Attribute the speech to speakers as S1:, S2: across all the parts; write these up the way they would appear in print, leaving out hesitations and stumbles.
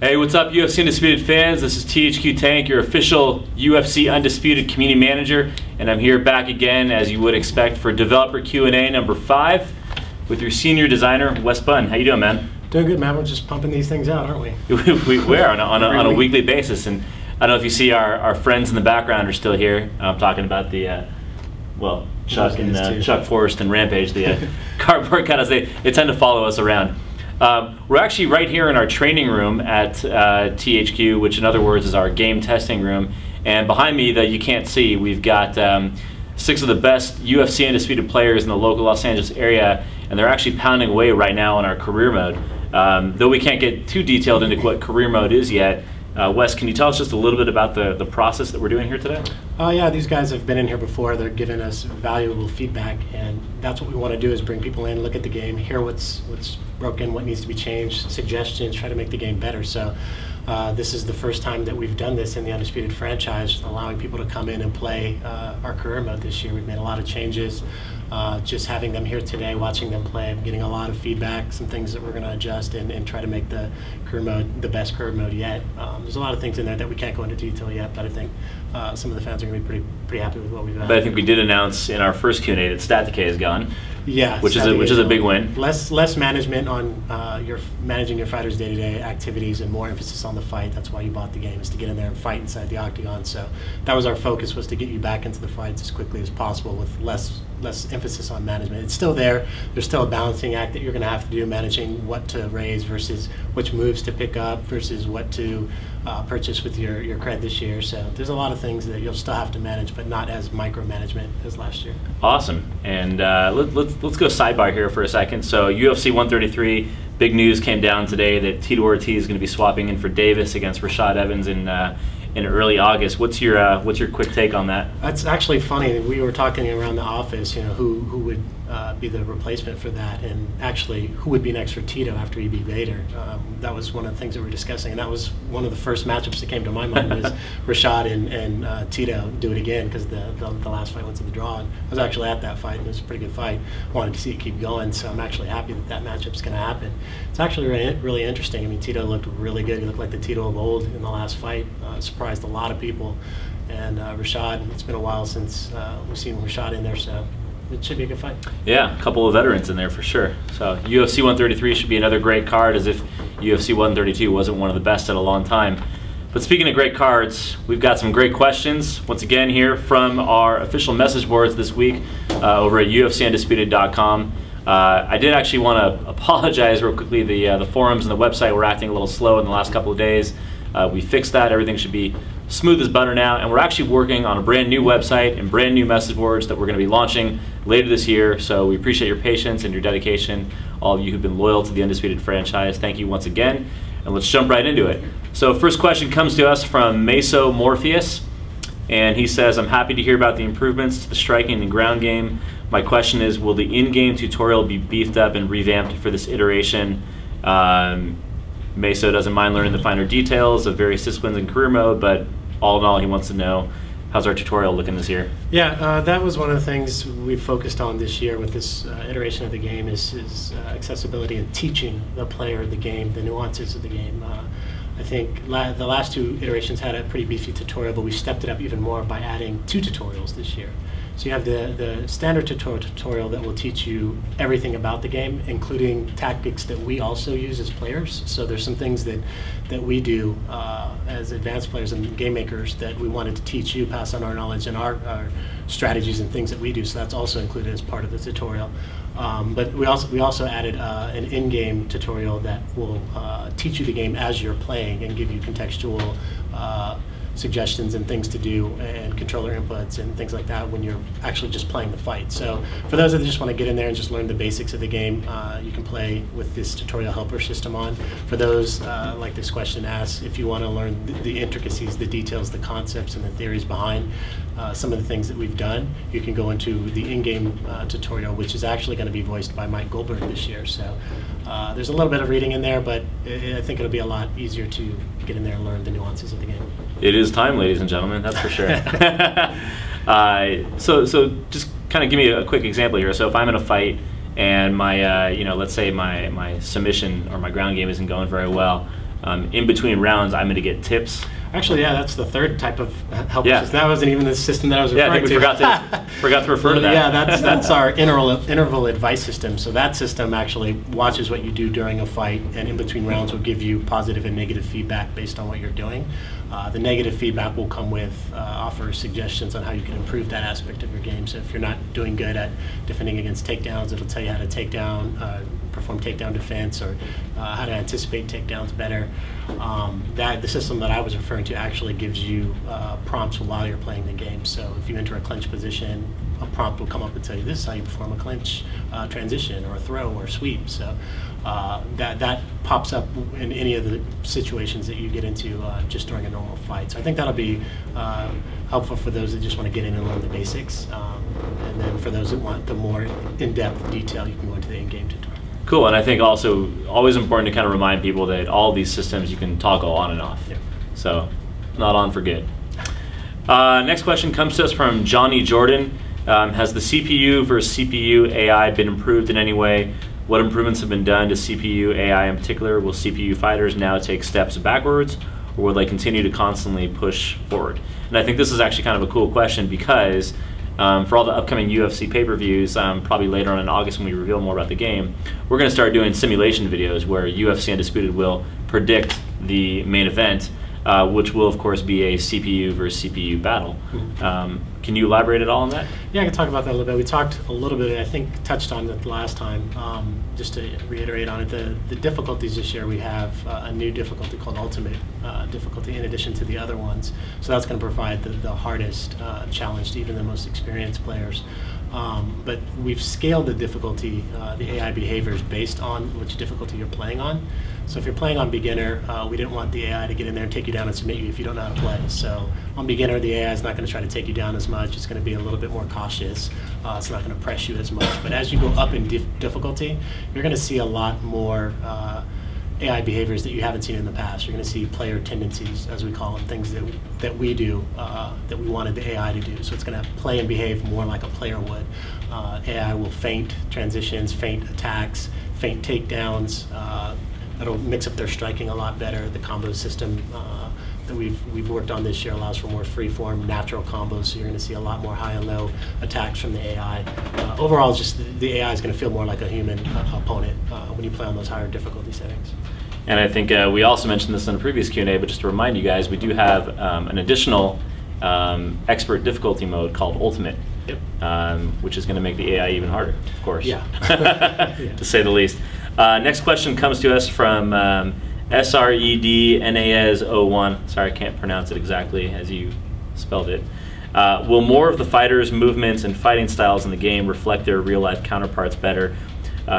S1: Hey, what's up, UFC Undisputed fans? This is THQ Tank, your official UFC Undisputed community manager, and I'm here back again, as you would expect, for Developer Q&A number 5 with your senior designer, Wes Bunn. How you doing, man?
S2: Doing good, man. We're just pumping these things out, aren't we?
S1: We're on a weekly basis, and I don't know if you see our friends in the background are still here. I'm talking about the Chuck and Chuck Forrest and Rampage, the cardboard cutouts. They tend to follow us around. We're actually right here in our training room at THQ, which in other words is our game testing room. And behind me, that you can't see, we've got 6 of the best UFC Undisputed players in the local Los Angeles area, and they're actually pounding away right now on our career mode. Though we can't get too detailed into what career mode is yet, Wes, can you tell us just a little bit about the process that we're doing here today?
S2: Yeah, these guys have been in here before. They're giving us valuable feedback, and that's what we want to do, is bring people in, look at the game, hear what's broken, what needs to be changed, suggestions, try to make the game better. So this is the first time that we've done this in the Undisputed franchise, allowing people to come in and play our career mode this year. We've made a lot of changes. Just having them here today, watching them play, I'm getting a lot of feedback, some things that we're going to adjust and try to make the career mode the best career mode yet. There's a lot of things in there that we can't go into detail yet, but I think some of the fans are going to be pretty happy with what we've done.
S1: But I think we did announce in our first Q&A that stat decay is gone.
S2: Yeah,
S1: which is a big win.
S2: Less management on managing your fighters' day-to-day activities and more emphasis on the fight. That's why you bought the game, is to get in there and fight inside the octagon. So that was our focus, was to get you back into the fights as quickly as possible with less emphasis on management. It's still there. There's still a balancing act that you're going to have to do, managing what to raise versus which moves to pick up versus what to purchase with your cred this year. So there's a lot of things that you'll still have to manage, but not as micromanagement as last year.
S1: Awesome. And let's go sidebar here for a second. So UFC 133, big news came down today that Tito Ortiz is going to be swapping in for Davis against Rashad Evans in early August. What's your quick take on that?
S2: That's actually funny. We were talking around the office, who would be the replacement for that, and actually who would be next for Tito after he beat Vader. That was one of the things that we were discussing, and that was one of the first matchups that came to my mind, was Rashad and Tito do it again, because the last fight went to the draw. And I was actually at that fight, and it was a pretty good fight. Wanted to see it keep going, so I'm actually happy that matchup's going to happen. It's actually really interesting. I mean, Tito looked really good. He looked like the Tito of old in the last fight. Surprised a lot of people. And Rashad, it's been a while since we've seen Rashad in there, so it should be a good fight. Yeah,
S1: a couple of veterans in there for sure. So UFC 133 should be another great card, as if UFC 132 wasn't one of the best in a long time. But speaking of great cards, we've got some great questions once again here from our official message boards this week over at UFCUndisputed.com. I did actually want to apologize real quickly. The forums and the website were acting a little slow in the last couple of days. We fixed that. Everything should be smooth as butter now, and we're actually working on a brand new website and brand new message boards that we're going to be launching later this year. So we appreciate your patience and your dedication, all of you who've been loyal to the Undisputed franchise. Thank you once again, and let's jump right into it. So first question comes to us from Meso Morpheus, and he says, I'm happy to hear about the improvements to the striking and ground game. My question is, will the in-game tutorial be beefed up and revamped for this iteration? Meso doesn't mind learning the finer details of various disciplines in career mode, but all in all, he wants to know, how's our tutorial looking this year?
S2: Yeah, that was one of the things we focused on this year with this iteration of the game, is accessibility and teaching the player the game, the nuances of the game. I think the last 2 iterations had a pretty beefy tutorial, but we stepped it up even more by adding 2 tutorials this year. So you have the standard tutorial that will teach you everything about the game, including tactics that we also use as players. So there's some things that we do as advanced players and game makers that we wanted to teach you, pass on our knowledge and our strategies and things that we do. So that's also included as part of the tutorial. But we also added an in-game tutorial that will teach you the game as you're playing and give you contextual suggestions and things to do and controller inputs and things like that when you're actually just playing the fight. So for those that just want to get in there and just learn the basics of the game, you can play with this tutorial helper system on. For those, like this question asks, if you want to learn the intricacies, the details, the concepts, and the theories behind some of the things that we've done, you can go into the in-game tutorial, which is actually going to be voiced by Mike Goldberg this year. So there's a little bit of reading in there, but I think it'll be a lot easier to get in there and learn the nuances of the game.
S1: It is time, ladies and gentlemen, that's for sure. So just kind of give me a quick example here. So if I'm in a fight and my, let's say my submission or my ground game isn't going very well, in between rounds, I'm going to get tips.
S2: Actually, yeah, that's the third type of help.
S1: Yeah.
S2: That wasn't even the system that I was referring to.
S1: Yeah, I think we forgot to refer to that.
S2: Yeah, that's our interval advice system. So that system actually watches what you do during a fight, and in between rounds will give you positive and negative feedback based on what you're doing. The negative feedback will come with offer suggestions on how you can improve that aspect of your game. So if you're not doing good at defending against takedowns, it'll tell you how to take down, perform takedown defense, or how to anticipate takedowns better. The system that I was referring to actually gives you prompts while you're playing the game. So if you enter a clinch position, a prompt will come up and tell you this is how you perform a clinch transition or a throw or a sweep. So that pops up in any of the situations that you get into just during a normal fight. So I think that'll be helpful for those that just want to get in and learn the basics. And then for those that want the more in-depth detail, you can go into the in-game tutorial.
S1: Cool, and I think also always important to kind of remind people that all these systems you can toggle on and off.
S2: Yeah.
S1: So not on for good. Next question comes to us from Johnny Jordan. Has the CPU versus CPU AI been improved in any way? What improvements have been done to CPU AI in particular? Will CPU fighters now take steps backwards, or will they continue to constantly push forward? And I think this is actually kind of a cool question because for all the upcoming UFC pay-per-views, probably later on in August when we reveal more about the game, we're going to start doing simulation videos where UFC Undisputed will predict the main event, which will of course be a CPU versus CPU battle. Can you elaborate at all on that?
S2: Yeah, I can talk about that a little bit. We talked a little bit, I think touched on it last time. Just to reiterate on it, the difficulties this year, we have a new difficulty called Ultimate difficulty in addition to the other ones. So that's going to provide the hardest challenge to even the most experienced players. But we've scaled the difficulty, the AI behaviors based on which difficulty you're playing on. So if you're playing on beginner, we didn't want the AI to get in there and take you down and submit you if you don't know how to play. So on beginner, the AI is not going to try to take you down as much. It's going to be a little bit more cautious. It's not going to press you as much. But as you go up in difficulty, you're going to see a lot more AI behaviors that you haven't seen in the past. You're going to see player tendencies, as we call them, things that we do that we wanted the AI to do. So it's going to play and behave more like a player would. AI will feint transitions, feint attacks, feint takedowns. It'll mix up their striking a lot better. The combo system that we've worked on this year allows for more free-form, natural combos, so you're going to see a lot more high and low attacks from the AI. Overall, it's just the AI is going to feel more like a human opponent when you play on those higher difficulty settings.
S1: And I think we also mentioned this in a previous Q&A, but just to remind you guys, we do have an additional expert difficulty mode called Ultimate, which is going to make the AI even harder, of course, to say the least. Next question comes to us from SREDNAS01. Sorry, I can't pronounce it exactly as you spelled it. Will more of the fighters' movements and fighting styles in the game reflect their real-life counterparts better?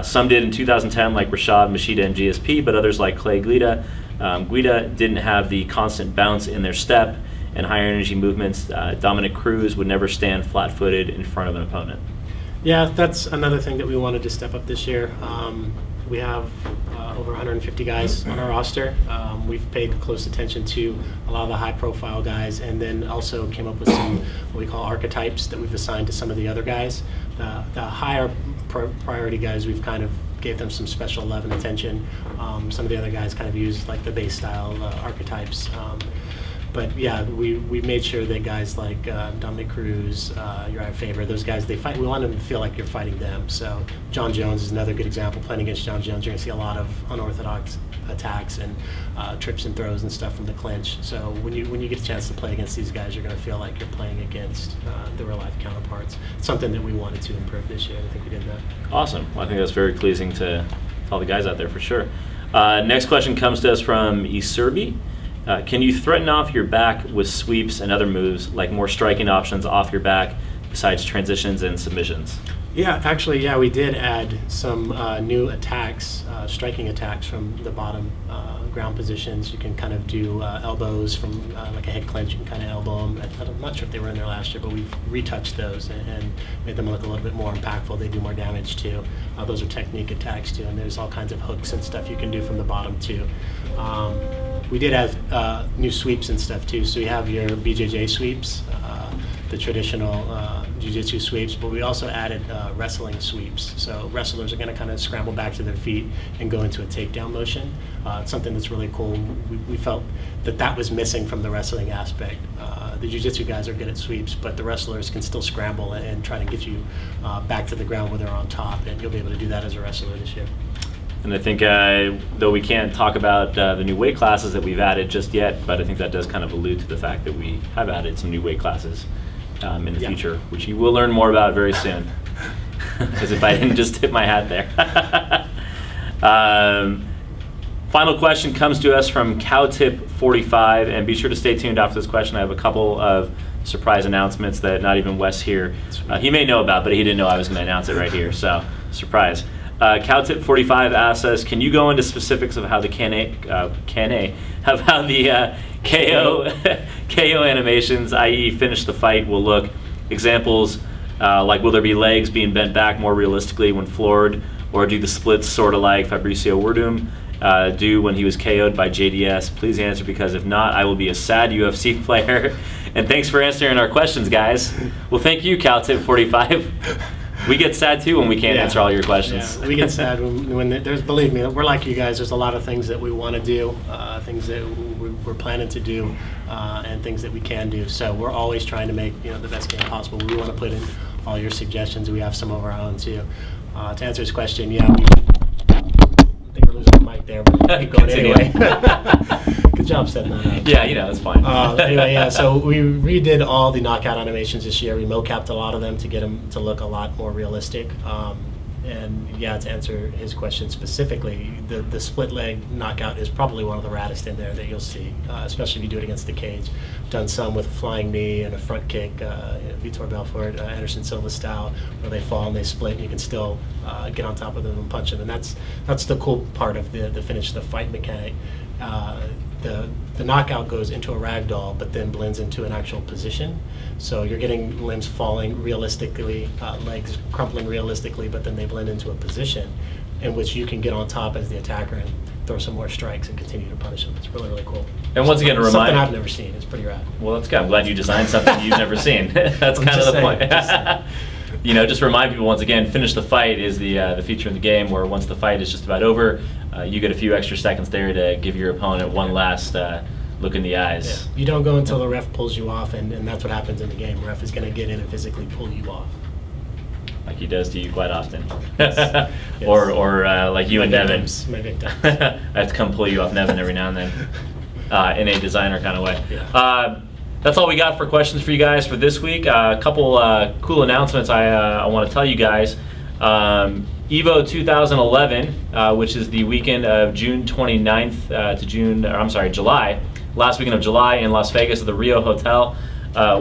S1: Some did in 2010, like Rashad, Machida, and GSP, but others like Clay Guida. Guida didn't have the constant bounce in their step and higher energy movements. Dominic Cruz would never stand flat-footed in front of an opponent.
S2: Yeah, that's another thing that we wanted to step up this year. We have over 150 guys on our roster. We've paid close attention to a lot of the high-profile guys, and then also came up with some what we call archetypes that we've assigned to some of the other guys. The higher priority guys, we've kind of gave them some special love and attention. Some of the other guys kind of use like the base style archetypes. But yeah, we made sure that guys like Dominic Cruz, Uriah Faber, those guys, they fight. We want them to feel like you're fighting them. So John Jones is another good example. Playing against John Jones, you're going to see a lot of unorthodox attacks and trips and throws and stuff from the clinch. So when you get a chance to play against these guys, you're going to feel like you're playing against the real life counterparts. It's something that we wanted to improve this year. I think we did that.
S1: Awesome. Well, I think that's very pleasing to all the guys out there for sure. Next question comes to us from Iserbi. Can you threaten off your back with sweeps and other moves, like more striking options off your back besides transitions and submissions?
S2: Yeah, actually, yeah, we did add some new attacks, striking attacks from the bottom ground positions. You can kind of do elbows from like a head clinch. You can kind of elbow them. I'm not sure if they were in there last year, but we've retouched those and made them look a little bit more impactful. They do more damage too. Those are technique attacks too, and there's all kinds of hooks and stuff you can do from the bottom too. We did have new sweeps and stuff too. So you have your BJJ sweeps. the traditional jiu-jitsu sweeps, but we also added wrestling sweeps. So wrestlers are going to kind of scramble back to their feet and go into a takedown motion. It's something that's really cool. We felt that was missing from the wrestling aspect. The jiu-jitsu guys are good at sweeps, but the wrestlers can still scramble and try to get you back to the ground when they're on top, and you'll be able to do that as a wrestler this year.
S1: And I think, though we can't talk about the new weight classes that we've added just yet, but I think that does kind of allude to the fact that we have added some new weight classes in the future, which you will learn more about very soon. Because if I didn't just tip my hat there. Final question comes to us from Cowtip45, and be sure to stay tuned after this question. I have a couple of surprise announcements that not even Wes here, he may know about, but he didn't know I was going to announce it right here, so surprise. Cowtip45 asks us, can you go into specifics of how the KO animations, i.e. finish the fight, will look? Examples like, will there be legs being bent back more realistically when floored, or do the splits sort of like Fabricio Werdum do when he was KO'd by JDS? Please answer, because if not, I will be a sad UFC player. And thanks for answering our questions, guys. Well, thank you, Cowtip45. We get sad too when we can't answer all your questions.
S2: Yeah, we get sad when there's, believe me, we're like you guys, there's a lot of things that we want to do, things that we're planning to do, and things that we can do. So we're always trying to make the best game possible. We want to put in all your suggestions. We have some of our own too. To answer his question, I think we're losing the mic there, but keep going anyway. Good job setting that up.
S1: Yeah, it's fine.
S2: Anyway, so we redid all the knockout animations this year. We mocapped a lot of them to get them to look a lot more realistic. And to answer his question specifically, the split leg knockout is probably one of the raddest in there that you'll see, especially if you do it against the cage. Done some with a flying knee and a front kick, Vitor Belfort, Anderson Silva style, where they fall and they split, and you can still get on top of them and punch them. And that's the cool part of the finish of the fight mechanic. The knockout goes into a ragdoll, but then blends into an actual position. So you're getting limbs falling realistically, legs crumpling realistically, but then they blend into a position in which you can get on top as the attacker and throw some more strikes and continue to punish them. It's really, really cool.
S1: And once again,
S2: something I've never seen. It's pretty rad.
S1: Well, that's good. I'm glad you designed something you've never seen. That's kind of the point. Just remind people once again, finish the fight is the feature in the game where once the fight is just about over, you get a few extra seconds there to give your opponent one last look in the eyes.
S2: Yeah. You don't go until the ref pulls you off, and that's what happens in the game. The ref is going to get in and physically pull you off.
S1: Like he does to you quite often.
S2: Yes.
S1: Or like you and Nevin.
S2: My victims.
S1: I have to come pull you off Nevin every now and then in a designer kind of way.
S2: Yeah.
S1: That's all we got for questions for you guys for this week. A couple cool announcements I want to tell you guys. EVO 2011, which is the weekend of June 29th to July, last weekend of July in Las Vegas at the Rio Hotel.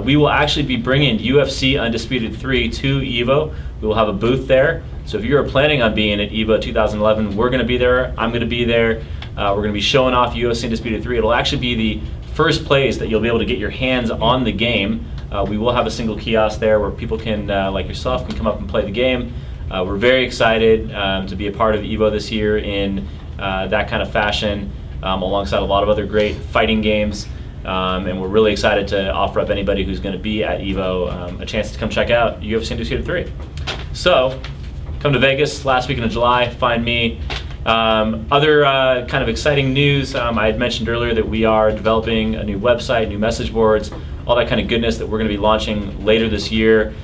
S1: We will actually be bringing UFC Undisputed 3 to EVO. We will have a booth there. So if you're planning on being at EVO 2011, we're going to be there. I'm going to be there. We're going to be showing off UFC Undisputed 3. It'll actually be the first place that you'll be able to get your hands on the game. We will have a single kiosk there where people can, like yourself, can come up and play the game. We're very excited to be a part of EVO this year in that kind of fashion, alongside a lot of other great fighting games. And we're really excited to offer up anybody who's going to be at EVO a chance to come check out UFC Undisputed 3. So, come to Vegas last weekend of July, find me. Other kind of exciting news, I had mentioned earlier that we are developing a new website, new message boards, all that kind of goodness that we're going to be launching later this year.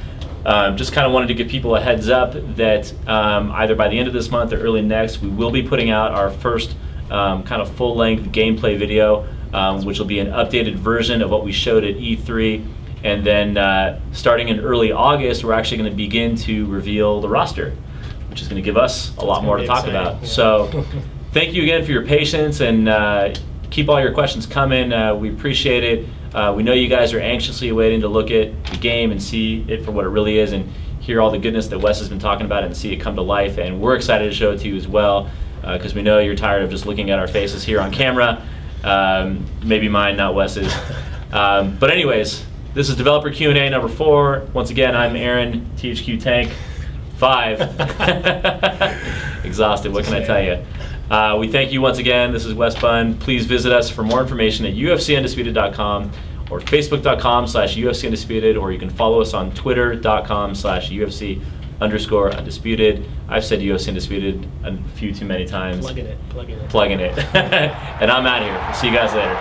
S1: Just kind of wanted to give people a heads up that either by the end of this month or early next, we will be putting out our first kind of full-length gameplay video, which will be an updated version of what we showed at E3. And then starting in early August, we're actually going to begin to reveal the roster, which is going to give us a lot more to talk about. Yeah. So thank you again for your patience, and keep all your questions coming. We appreciate it. We know you guys are anxiously waiting to look at the game and see it for what it really is and hear all the goodness that Wes has been talking about and see it come to life. And we're excited to show it to you as well, because we know you're tired of just looking at our faces here on camera. Maybe mine, not Wes's. But anyways, this is Developer Q&A number 4. Once again, I'm Aaron, THQ Tank 5. Exhausted, what can I tell you? We thank you once again. This is Wes Bunn. Please visit us for more information at UFCUndisputed.com or facebook.com/UFC Undisputed, or you can follow us on twitter.com/UFC_Undisputed. I've said UFC Undisputed a few too many times.
S2: Plugging it.
S1: Plugging it. And I'm out of here. See you guys later.